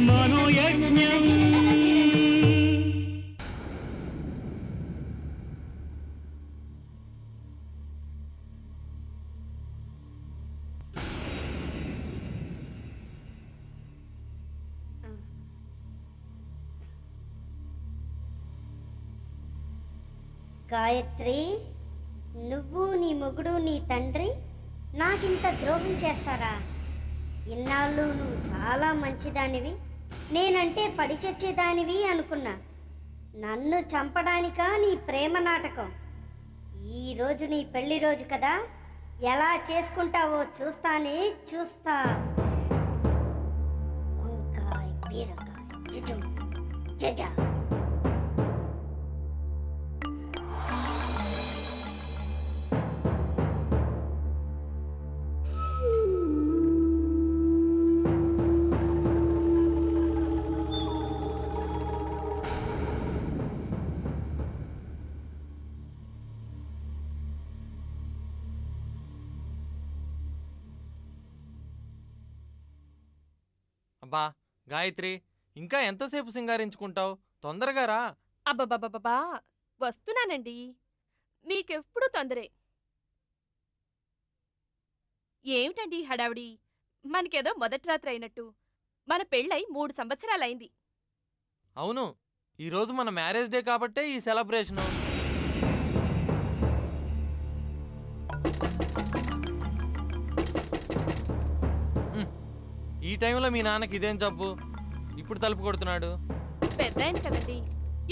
మనోయజ్ఞం. గాయత్రి, నువ్వు నీ మొగుడు నీ తండ్రి నాకింత ద్రోహం చేస్తారా? ఇన్నాళ్ళు నువ్వు చాలా మంచిదానివి, నేనంటే పడి చచ్చేదానివి అనుకున్నా. నన్ను చంపడానికా నీ ప్రేమ నాటకం? ఈరోజు నీ పెళ్లి రోజు కదా, ఎలా చేసుకుంటావో చూస్తా. వంకాయ బీరకాయ జిజం జజా. అబ్బా గాయత్రి, ఇంకా ఎంతసేపు సింగారించుకుంటావు? తొందరగా రా. అబ్బబ్బబ్బబ్బా, వస్తున్నానండి. మీకెప్పుడు తొందరే. ఏమిటండి హడావిడి? మనకేదో మొదటి రాత్రి అయినట్టు. మన పెళ్ళై 3 సంవత్సరాలైంది. అవును, ఈరోజు మన మ్యారేజ్ డే కాబట్టే ఈ సెలబ్రేషను. ఈ టైంలో మీ నాన్నకి ఇదేం జబ్బు? ఇప్పుడు తలుపు కొడుతున్నాడు. పెద్దాయన కదండి,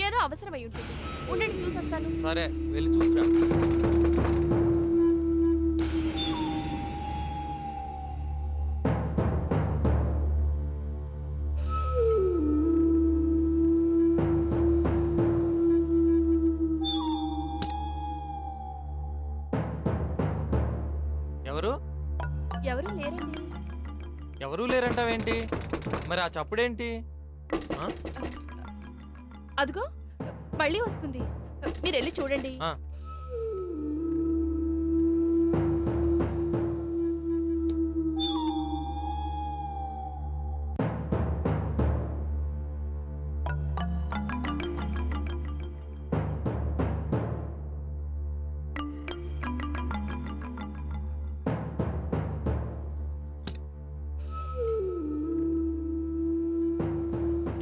ఏదో అవసరమై ఉంటుంది. ఉండండి, చూసొస్తాను. సరే, వెళ్ళి చూసిరా. ఎవరు? ఎవరూ లేరండి. ఎవరూ లేరంటావేంటి? మరి ఆ చప్పుడేంటి? అదిగో మళ్ళీ వస్తుంది, మీరెళ్ళి చూడండి.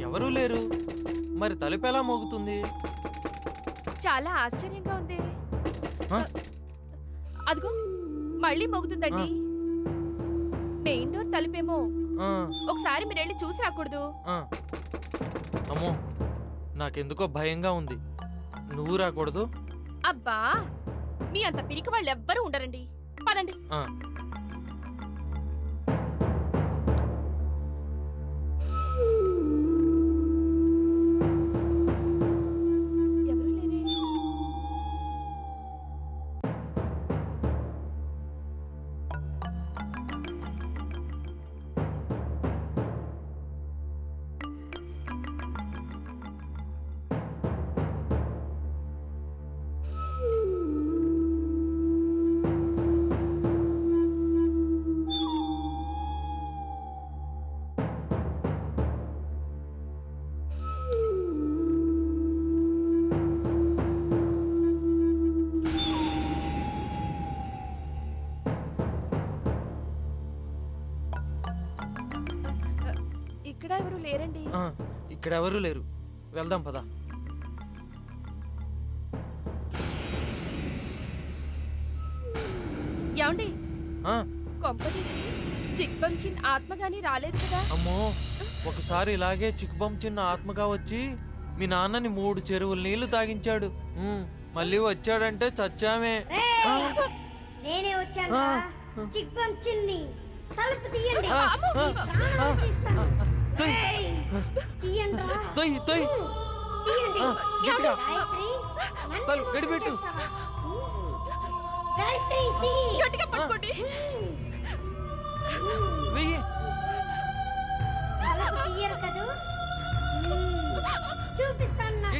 ఎవరూ లేరు, మరి తలుపు ఎలా మోగుతుంది? చాలా ఆశ్చర్యంగా ఉంది. అదిగో మళ్ళీ మోగుతుందండి. Main door తలుపేమో. ఒకసారి మీరెళ్ళి చూసి రాకూడదు? అమ్మో, నాకెందుకో భయంగా ఉంది. నువ్వు రాకూడదు? అబ్బా, మీ అంత పిరికి వాళ్ళు ఎవ్వరూ ఉండరండి. పదండి. ఎవరూ లేరే. ఇక్కడ ఎవరు లేరండి. ఇక్కడ ఎవరూ లేరు, వెళ్దాం పదా. ఏమండి, కొంపదీసి చిక్బంచిన్ ఆత్మగాని రాలేదు కదా? అమ్మో, ఒకసారి ఇలాగే చిక్కుబంచిన్న ఆత్మగా వచ్చి మీ నాన్నని 3 చెరువులు నీళ్లు తాగించాడు. మళ్ళీ వచ్చాడంటే చచ్చామే. నేనే వచ్చాను. చిక్బంచిన్ని తలుపు తీయండి. గడిపెట్టు. గట్టిగా పట్టుకోండి. వెయ్యి. తీయరు కదూ, చూపిస్తాను.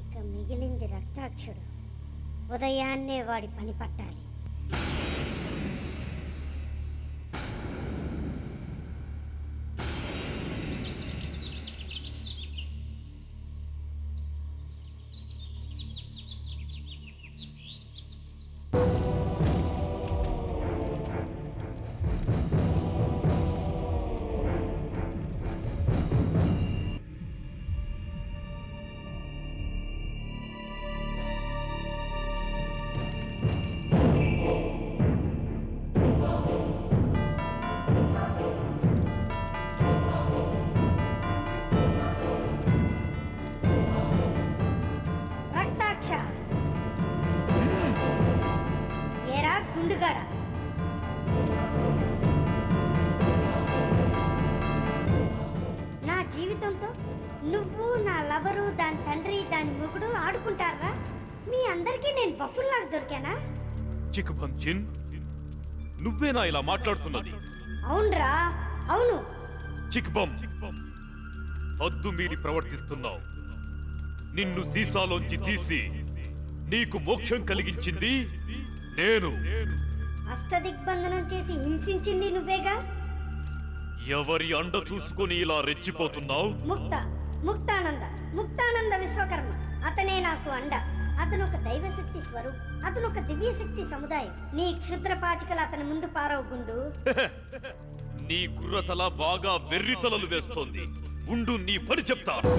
ఇక మిగిలింది రక్తాక్షుడు. ఉదయాన్నే వాడి పని పట్టాలి. రక్తాక్ష, ఏరా గుండుగాడ, నా జీవితంతో నువ్వు, నా లవరు, దాని తండ్రి, దాని మొగుడు ఆడుకుంటారా? మీ అందరికీ నేను బఫుల్లాగా దొరికానా? చిక్బంచిన్, నువ్వేనా ఇలా మాట్లాడుతున్నది? అవునరా, అవును. చిక్బం, హద్దు మీరి ప్రవర్తిస్తున్నావు. నిన్ను సీసాలోంచి తీసి నీకు మోక్షం కలిగించింది నేను. అష్టదిగ్బంధనం చేసి హింసించింది నువ్వేగా. ఎవరి అండ చూసుకొని ఇలా రెచ్చిపోతున్నావు? ముక్తానంద విశ్వకర్మ, అతనే నాకు అండ. అతను ఒక దైవశక్తి స్వరూప్, అతను ఒక దివ్యశక్తి సముదాయం. నీ క్షుద్ర పాచికలు అతని ముందు పారవు గుండు. నీ కుర్రతల బాగా వెర్రితలలు వేస్తోంది. ఉండు, నీ పని చెప్తాను.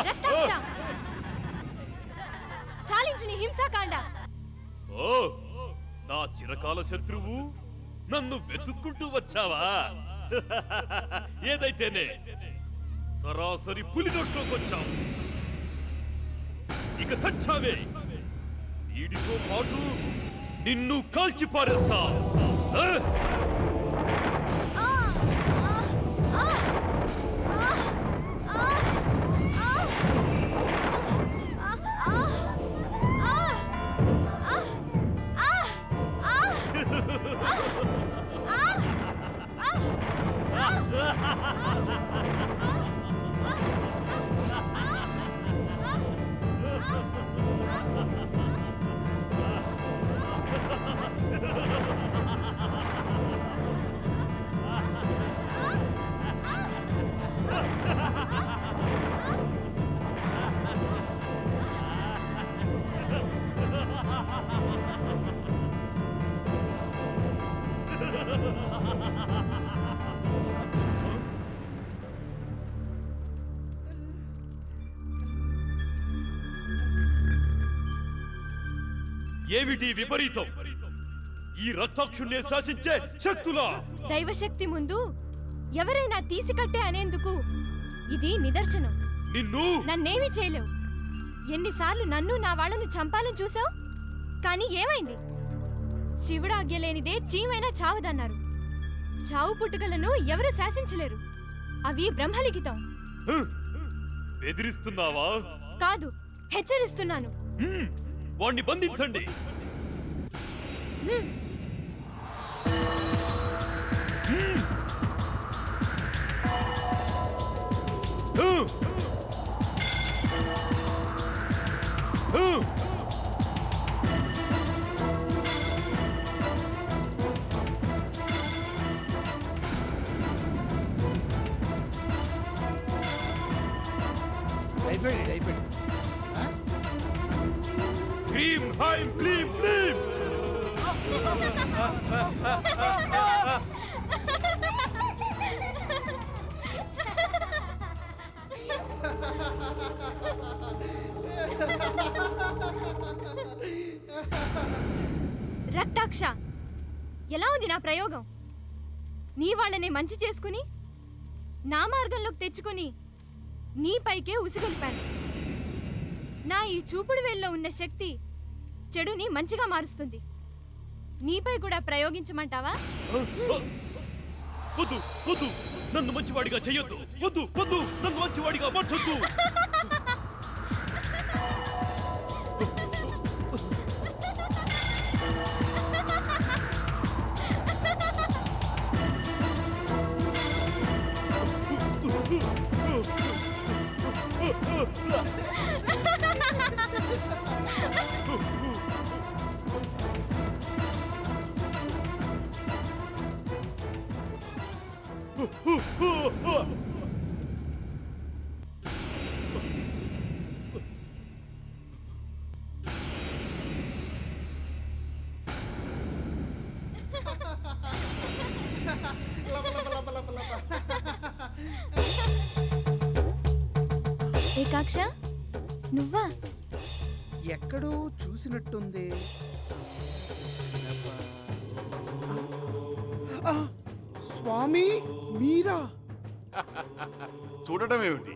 రక్తాక్ష, చాలించు నీ హింసాకాండ. ఓ, నా చిరకాల శత్రువు, నన్ను వెతుక్కుంటూ వచ్చావా? ఏదైతేనే సరాసరి పులి నోట్లోకొచ్చావు. ఇక చచ్చావే. వీడితో పాటు నిన్ను కాల్చి పారేస్తా. ఏమిటి విపరీతం? ఈ రక్తాక్షుణ్ణి శాసించే శక్తులా? దైవశక్తి ముందు ఎవరైనా తీసికట్టే అనేందుకు ఇది నిదర్శనం. నిన్ను నన్నేమీ చేయలేవు. ఎన్నిసార్లు నన్ను నా వాళ్ళను చంపాలని చూసావు, కానీ ఏమైంది? శివుడు ఆజ్ఞ లేనిదే చీమైనా చావదన్నారు. చావు పుట్టుకలను ఎవరు శాసించలేరు. అవి బ్రహ్మలిఖితం. బెదిరిస్తున్నావా? కాదు, హెచ్చరిస్తున్నాను. వాణ్ణి బంధించండి. అయిపోయింది. క్లీం హైం క్లీం క్లీం. రక్తాక్ష, ఎలా ఉంది నా ప్రయోగం? నీ వాళ్ళనే మంచి చేసుకుని నా మార్గంలోకి తెచ్చుకుని నీపైకే ఉసిగొలిపాను. నా ఈ చూపుడు వేల్లో ఉన్న శక్తి చెడుని మంచిగా మారుస్తుంది. నీపై కూడా ప్రయోగించమంటావా? వద్దు వద్దు, నన్ను మంచివాడిగా చెయ్యొద్దు. వద్దు వద్దు, నన్ను మంచివాడిగా మార్చొద్దు. ఏకాక్ష, నువ్వా? ఎక్కడో చూసినట్టుంది. స్వామి మీరా? చూడటం ఏమిటి?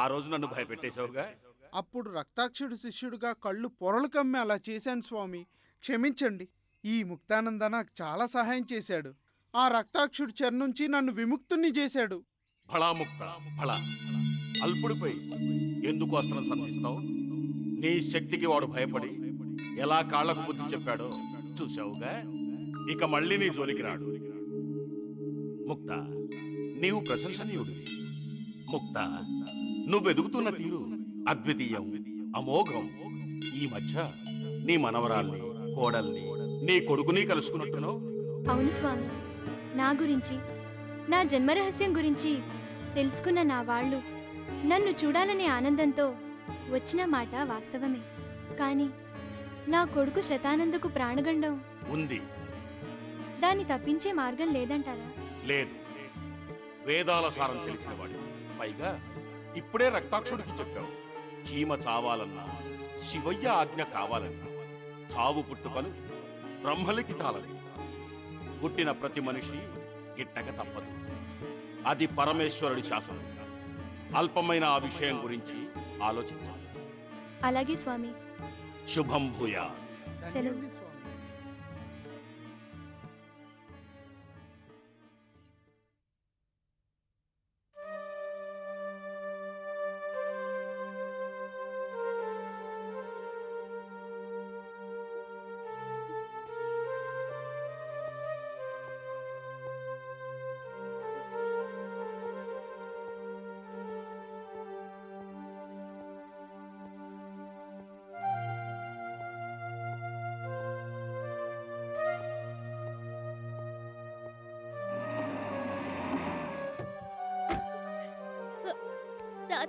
ఆ రోజు నన్ను భయపెట్టేశావుగా. అప్పుడు రక్తాక్షుడి శిష్యుడిగా కళ్ళు పొరలు కమ్మి అలా చేశాను స్వామి, క్షమించండి. ఈ ముక్తానంద నాకు చాలా సహాయం చేశాడు. ఆ రక్తాక్షుడి చెర నుంచి నన్ను విముక్తుణ్ణి చేశాడు. భళా ముక్త భళా. అల్పుడిపై ఎందుకు అస్త్రం సంధిస్తావు? నీ శక్తికి వాడు భయపడి ఎలా కాళ్లకు బుద్ధి చెప్పాడో చూశావుగా. ఇక మళ్ళీ నీ జోలికి రాడు. ముక్త, నీవు ప్రశంసనీయుడివి. ముక్త, నువ్వెదుగుతున్న తీరు అద్వితీయం, అమోఘం. ఈ మధ్య నీ మనవరాల్ని, కోడల్ని, నీ కొడుకుని కలుసుకున్నట్టున్నావు. అవును స్వామి, నా గురించి, నా జన్మరహస్యం గురించి తెలుసుకున్న నా వాళ్ళు నన్ను చూడాలనే ఆనందంతో వచ్చిన మాట వాస్తవమే. కానీ నా కొడుకు శతానందకు ప్రాణగండం ఉంది. దాన్ని తప్పించే మార్గం లేదంటారా? లేదు. వేదాల సారం తెలిసిన వాడు. పైగా ఇప్పుడే రక్తాక్షుడికి చెప్పావు, చీమ చావాలన్నా శివయ్య ఆజ్ఞ కావాలన్నా చావు పుట్టుకలు బ్రహ్మలిఖితాలని. పుట్టిన ప్రతి మనిషి గిట్టక తప్పదు. అది పరమేశ్వరుడి శాసనం. అల్పమైన ఆ విషయం గురించి ఆలోచించాలి. అలాగే స్వామి. శుభం భూయా. సెలవు. ధన్యుణ్ణి స్వామి.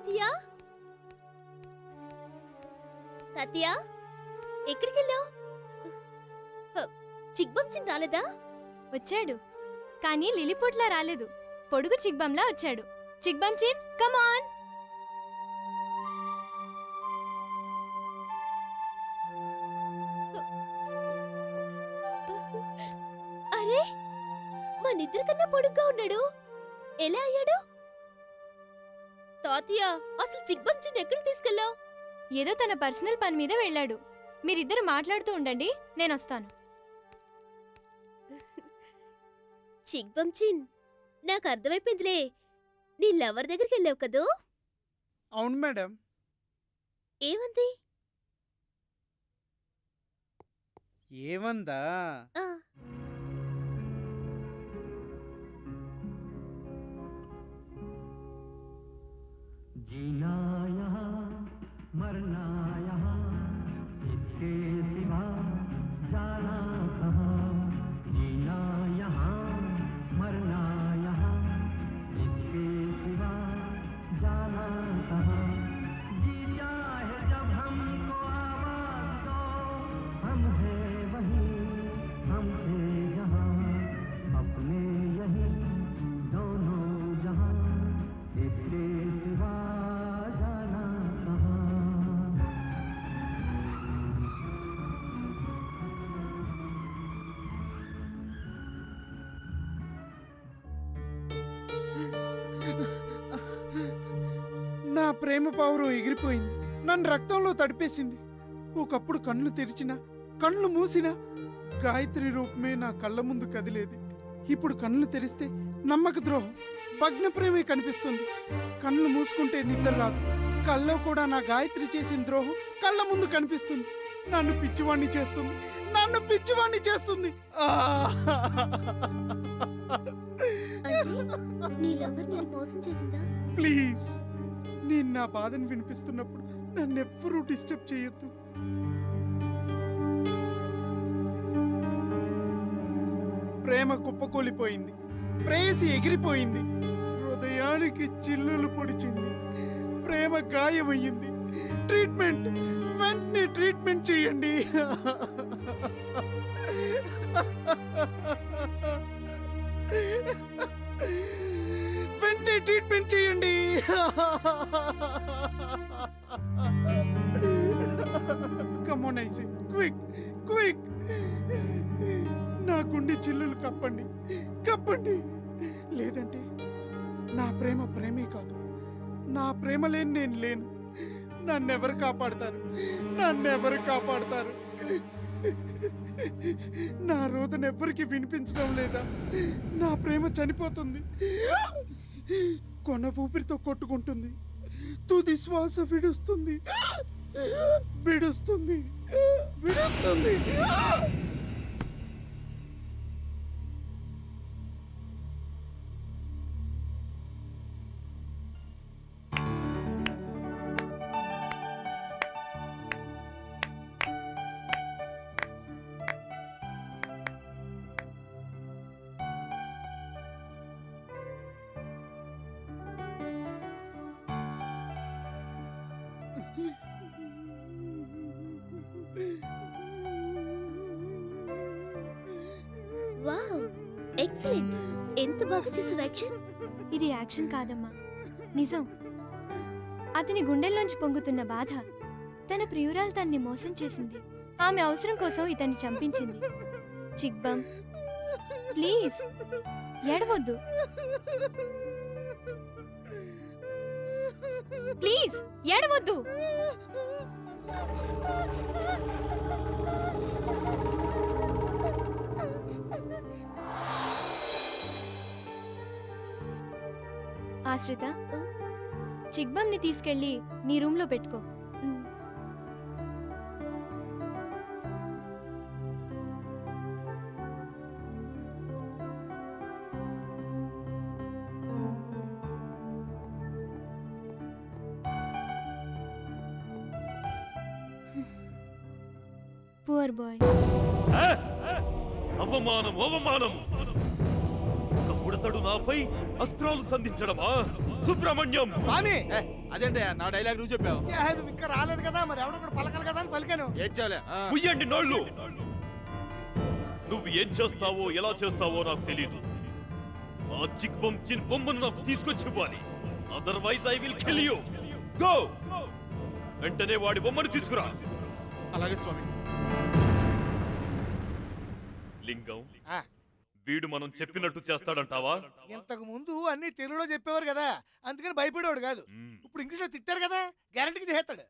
తాతయ్య తాతయ్య ఎక్కడికి వెళ్ళావు? చిక్బంచిన్ రాలేదా? వచ్చాడు, కానీ లిలిపుట్లా రాలేదు. పొడుగు చిక్బంలా వచ్చాడు. చిక్బంచిన్, కమ్ ఆన్. అరే, మా నిద్ర కన్నా పొడుగ్గా ఉన్నాడు. ఎలా అయ్యాడు? తాతయ్య, అసలు చిక్బంచిన్ ఎక్కడికి తీసుకెళ్ళావు? ఏదో తన పర్సనల్ పని మీద వెళ్ళాడు. మీరిద్దరు మాట్లాడుతూ ఉండండి, నేనొస్తాను. చిక్బంచిన్, నాకు అర్థమైపోయిందిలే. నీ లవర్ దగ్గరికి వెళ్ళావు కదూ? అవును మేడం. ఏమంది? ఏమందా? ఆ, जीना यहाँ मरना यहाँ इसके सिवा जाना कहाँ। जीना यहाँ मरना यहाँ इसके सिवा जाना कहाँ। जी चाहे जब हमको आवाज दो, हम है वहीं, हम थे जहाँ, अपने यहीं दोनों जहाँ इसके सिवा जाना कहाँ। నా ప్రేమ పౌరం ఎగిరిపోయింది, నన్ను రక్తంలో తడిపేసింది. ఒకప్పుడు కళ్ళు తెరిచినా కళ్ళు మూసినా గాయత్రి రూపమే నా కళ్ళ ముందు కదిలేది. ఇప్పుడు కళ్ళు తెరిస్తే నమ్మక ద్రోహం, భగ్న ప్రేమే కనిపిస్తుంది. కళ్ళు మూసుకుంటే నిద్ర రాదు. కళ్ళలో కూడా నా గాయత్రి చేసిన ద్రోహం కళ్ళ ముందు కనిపిస్తుంది. నన్ను పిచ్చివాణ్ణి చేస్తుంది, నన్ను పిచ్చివాణ్ణి చేస్తుంది. నీ లవర్ నిన్ను మోసం చేసిందా? ప్లీజ్, నేను నా బాధను వినిపిస్తున్నప్పుడు నన్ను ఎవ్వరూ డిస్టర్బ్ చేయొద్దు. ప్రేమ కుప్పకూలిపోయింది, ప్రేయసి ఎగిరిపోయింది, హృదయానికి చిల్లులు పొడిచింది, ప్రేమ గాయమయ్యింది. ట్రీట్మెంట్, వెంటనే ట్రీట్మెంట్ చేయండి. వెంటనే ట్రీట్మెంట్ చేయండి. Come on I say, quick quick. నా గుండె చిల్లులు కప్పండి, కప్పండి. లేదంటే నా ప్రేమ ప్రేమే కాదు, నా ప్రేమ లేని నేను లేను. నన్నెవరు కాపాడతారు? నన్నెవరు కాపాడతారు? నా రోదన ఎవ్వరికి వినిపించడం లేదా? నా ప్రేమ చనిపోతుంది, కొన ఊపిరితో కొట్టుకుంటుంది, తుది శ్వాస విడుస్తుంది, విడుస్తుంది, విడుస్తుంది. Wow, excellent. ఎంత బాగా చేసావు యాక్షన్. ఇది యాక్షన్ కాదమ్మా, నిజం. అతని గుండెల్లోంచి పొంగుతున్న బాధ. తన ప్రియురాలు తన్ని మోసం చేసింది. ఆమె అవసరం కోసం ఇతన్ని చంపించింది. చిక్బం, ప్లీజ్ ఏడవద్దు. ప్లీజ్ ఏడవద్దు. ఆశ్రిత, చిక్బంని తీసుకెళ్ళి నీ రూమ్లో పెట్టుకో. Poor boy. అవమానం, అవమానం. ఒక ఉడతడు నాపై అస్త్రాలు సంధించడమా? సుబ్రహ్మణ్యం, స్వామి అదేంటి నా డైలాగ్ నువ్వు చెప్పావు నువ్వు ఇంకా రాలేదు కదా మరి ఎవడో కూడా పలకాలి కదా అని పలికాను ఏడ్చాలే ముయ్యండి నోళ్ళు. నువ్వు ఏం చేస్తావో ఎలా చేస్తావో నాకు తెలీదు. ఆ చిక్బంచిన్ బొమ్మను నాకు తీసుకొచ్చి ఇవ్వాలి. Otherwise I will kill you. Go, వెంటనే వాడి బొమ్మను తీసుకురా. అలాగే స్వామి. లింగం, వీడు మనం చెప్పినట్టు చేస్తాడంటావా? ఇంతకు ముందు అన్ని తెలుగులో చెప్పేవారు కదా అందుకని భయపడేవాడు కాదు. ఇప్పుడు ఇంగ్లీష్ లో తిట్టారు కదా గ్యారంటీకి చేస్తాడు.